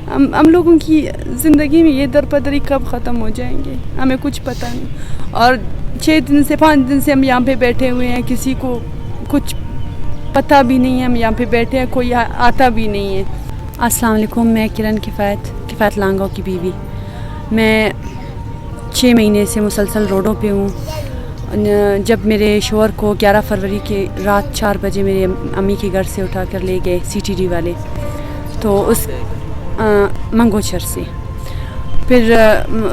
ہم لوگوں کی زندگی میں یہ درپدری کب ختم ہو جائیں گے ہمیں کچھ پتہ نہیں. اور 6 دن سے 5 دن سے ہم یہاں پہ بیٹھے ہوئے ہیں, کسی کو کچھ پتہ بھی نہیں ہے ہم یہاں پہ بیٹھے ہیں, کوئی آتا بھی نہیں ہے. السلام علیکم, میں کرن کفایت لانگو کی بیوی. میں 6 مہینے سے مسلسل روڈوں پہ ہوں. جب میرے شوہر کو 11 فروری کے رات 4 بجے میرے امی کے گھر سے اٹھا کر لے گئے CTD والے, تو اس منگوچر سے. پھر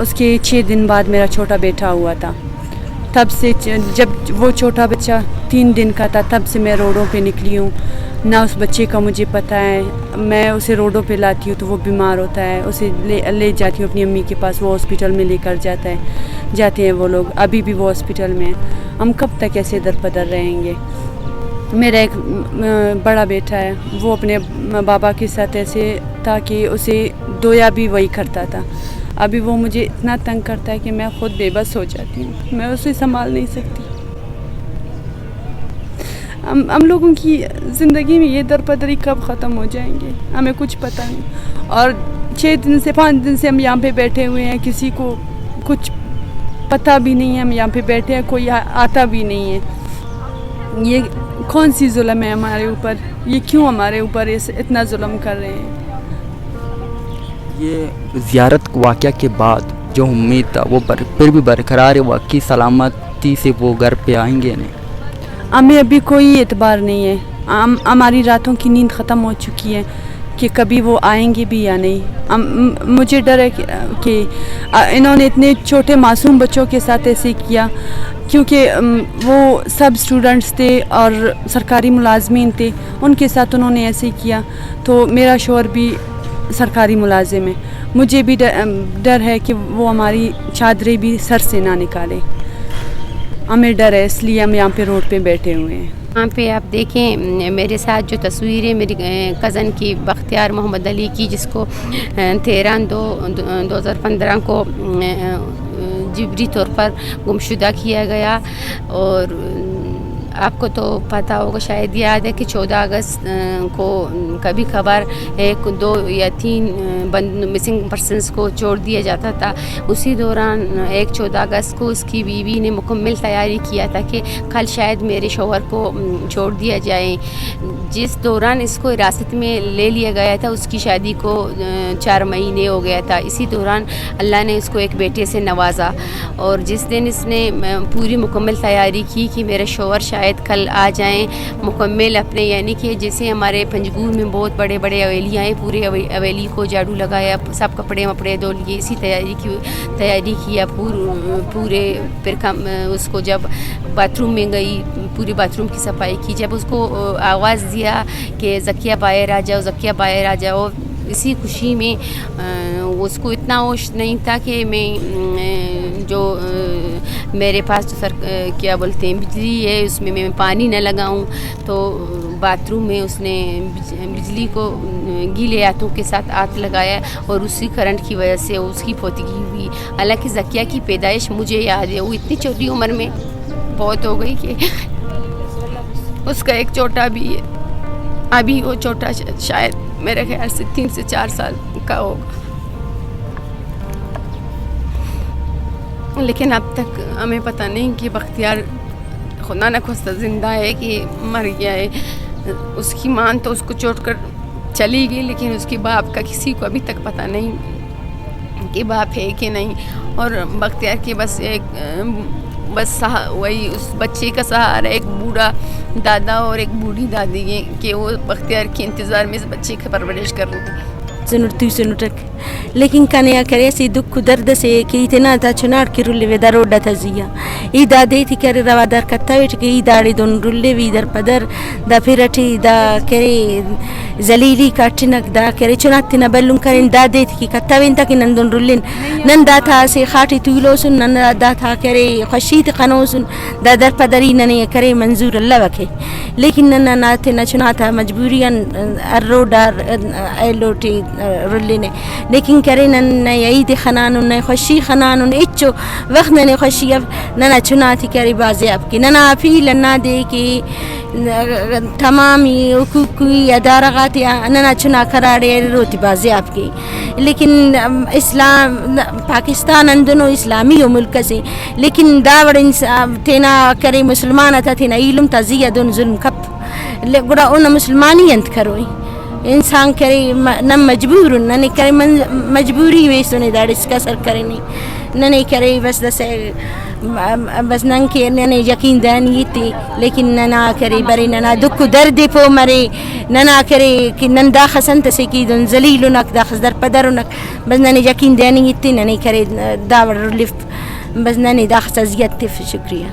اس کے 6 دن بعد میرا چھوٹا بیٹا ہوا تھا. تب سے جب وہ چھوٹا بچہ 3 دن کا تھا تب سے میں روڈوں پہ نکلی ہوں. نہ اس بچے کا مجھے پتہ ہے, میں اسے روڈوں پہ لاتی ہوں تو وہ بیمار ہوتا ہے, اسے لے جاتی ہوں اپنی امی کے پاس, وہ ہاسپٹل میں لے کر جاتے ہیں وہ لوگ. ابھی بھی وہ ہاسپٹل میں ہیں. ہم کب تک ایسے درپدر رہیں گے؟ میرا ایک بڑا بیٹا ہے, وہ اپنے بابا کے ساتھ ایسے تھا کہ اسے دویا بھی وہی کرتا تھا. ابھی وہ مجھے اتنا تنگ کرتا ہے کہ میں خود بے بس ہو جاتی ہوں, میں اسے سنبھال نہیں سکتی. ہم لوگوں کی زندگی میں یہ درپدری کب ختم ہو جائیں گے ہمیں کچھ پتہ نہیں. اور 6 دن سے 5 دن سے ہم یہاں پہ بیٹھے ہوئے ہیں, کسی کو کچھ پتہ بھی نہیں ہے ہم یہاں پہ بیٹھے ہیں, کوئی آتا بھی نہیں ہے. یہ کون سی ظلم ہے ہمارے اوپر؟ یہ کیوں ہمارے اوپر اتنا ظلم کر رہے ہیں؟ یہ زیارت واقعہ کے بعد جو امید تھا وہ پھر بھی برقرار ہے, واقعی سلامتی سے وہ گھر پہ آئیں گے نہیں؟ ہمیں ابھی کوئی اعتبار نہیں ہے. ہماری راتوں کی نیند ختم ہو چکی ہے کہ کبھی وہ آئیں گے بھی یا نہیں. مجھے ڈر ہے کہ انہوں نے اتنے چھوٹے معصوم بچوں کے ساتھ ایسے کیا, کیونکہ وہ سب اسٹوڈنٹس تھے اور سرکاری ملازمین تھے, ان کے ساتھ انہوں نے ایسے کیا. تو میرا شوہر بھی سرکاری ملازم ہے, مجھے بھی ڈر ہے کہ وہ ہماری چادریں بھی سر سے نہ نکالے. ہمیں ڈر ہے, اس لیے ہم یہاں پہ روڈ پہ بیٹھے ہوئے ہیں. یہاں پہ آپ دیکھیں میرے ساتھ جو تصویر ہے میری کزن کی, بختیار محمد علی کی, جس کو 13/2/2015 کو جبری طور پر گمشدہ کیا گیا. اور آپ کو تو پتہ ہوگا, شاید یاد ہے کہ 14 اگست کو کبھی کبھار 1, 2 یا 3 مسنگ پرسنس کو چھوڑ دیا جاتا تھا. اسی دوران 14 اگست کو اس کی بیوی نے مکمل تیاری کیا تھا کہ کل شاید میرے شوہر کو چھوڑ دیا جائے. جس دوران اس کو حراست میں لے لیا گیا تھا اس کی شادی کو 4 مہینے ہو گیا تھا. اسی دوران اللہ نے اس کو ایک بیٹے سے نوازا, اور جس دن اس نے پوری مکمل تیاری کی کہ میرے شوہر شاید کل آ جائیں مکمل اپنے, یعنی کہ جیسے ہمارے پنجگور میں بہت بڑے بڑے حویلیاں ہیں, پورے حویلی کو جھاڑو لگایا, سب کپڑے وپڑے دھو لیے, اسی تیاری کیا پورے. پھر اس کو جب باتھ روم میں گئی, پوری باتھ روم کی صفائی کی. جب اس کو آواز دیا کہ زکیہ باہر آ جاؤ, زکیہ باہر آ جاؤ, اسی خوشی میں اس کو اتنا ہوش نہیں تھا کہ میں جو میرے پاس جو کیا بولتے ہیں بجلی ہے اس میں پانی نہ لگاؤں. تو باتھ روم میں اس نے بجلی کو گیلے ہاتھوں کے ساتھ ہاتھ لگایا, اور اسی کرنٹ کی وجہ سے اس کی پوتگی ہوئی. حالانکہ زکیہ کی پیدائش مجھے یاد ہے, وہ اتنی چھوٹی عمر میں بہت ہو گئی کہ اس کا ایک چھوٹا بھی ہے. ابھی وہ چھوٹا شاید میرے خیال سے 3 سے 4 سال کا ہوگا, لیکن اب تک ہمیں پتہ نہیں کہ بختیار خدا نہ خواستہ زندہ ہے کہ مر گیا ہے. اس کی ماں تو اس کو چھوڑ کر چلی گئی, لیکن اس کے باپ کا کسی کو ابھی تک پتہ نہیں کہ باپ ہے کہ نہیں. اور بختیار کے بس وہی اس بچے کا سہارا ایک بوڑھا دادا اور ایک بوڑھی دادی ہے کہ وہ بختیار کے انتظار میں اس بچے کی پرورش کر رہی ہے. سنٹک لیکن کنیا کرے سی دکھ درد سے کہ اتنا تا چنار کی رولے وے دروڈا تزیا ای دا دیتی کرے روا در کتا ویٹ کہ ای داڑی دون رولے وی در پدر دا پھرٹی دا کرے زلیلی کاٹنک دا کرے چناتی نہ بلون کریں دا دیتی کی کتا وین تک نن دون رولن نن دا تھا سے خاٹی تویلو سن نن دا تھا کرے خشیت قنو سن دا در پدری ننے کرے منظور اللہ وکھے. لیکن نن ناتے نہ چناتا مجبوریاں الروڈا ایلوٹی رولنے, لیکن کرے نن عید خنانو نہ خوشی خنانو اچو وقت ننے خوشی اب ننا چناتی کرے بازی اب کی ننا فیل نہ دے کہ تمامی حقوقی ادارہ معاملات یا ننا چنا کراڑے روتی بازی آپ کی. لیکن اسلام پاکستان اندنو اسلامی و ملک سے لیکن داوڑ تینا کرے مسلمان تھا تینا علم تزیہ دون ظلم کپ گڑا ان مسلمانی انت کروئی انسان کرے نہ مجبور نہ کرے مجبوری ویسو نے داڑس کا سر کرے نہیں کرے بس دسے بس نن کے نن یقین دانی تھی لیکن ننا کرے برے ننا دکھ درد پو مرے ننا کرے کہ نن دا خسنت سے کی دن ذلیل نک دا خس در پدر نک بس نن یقین دانی تھی نن کرے داور لفت بس نن دا خس ازیت تھی. شکریہ.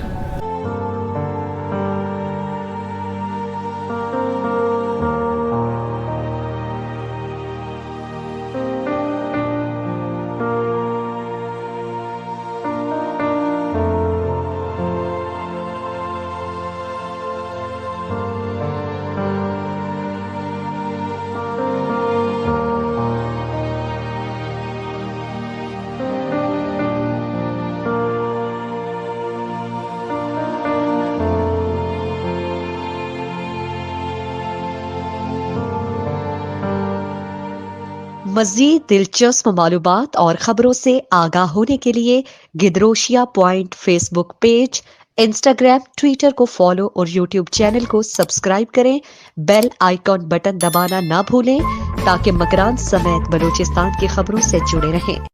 مزید دلچسپ معلومات اور خبروں سے آگاہ ہونے کے لیے Gedrosia point Facebook page, Instagram, Twitter کو فالو اور یوٹیوب چینل کو سبسکرائب کریں. بیل آئیکن بٹن دبانا نہ بھولیں تاکہ مکران سمیت بلوچستان کی خبروں سے جڑے رہیں.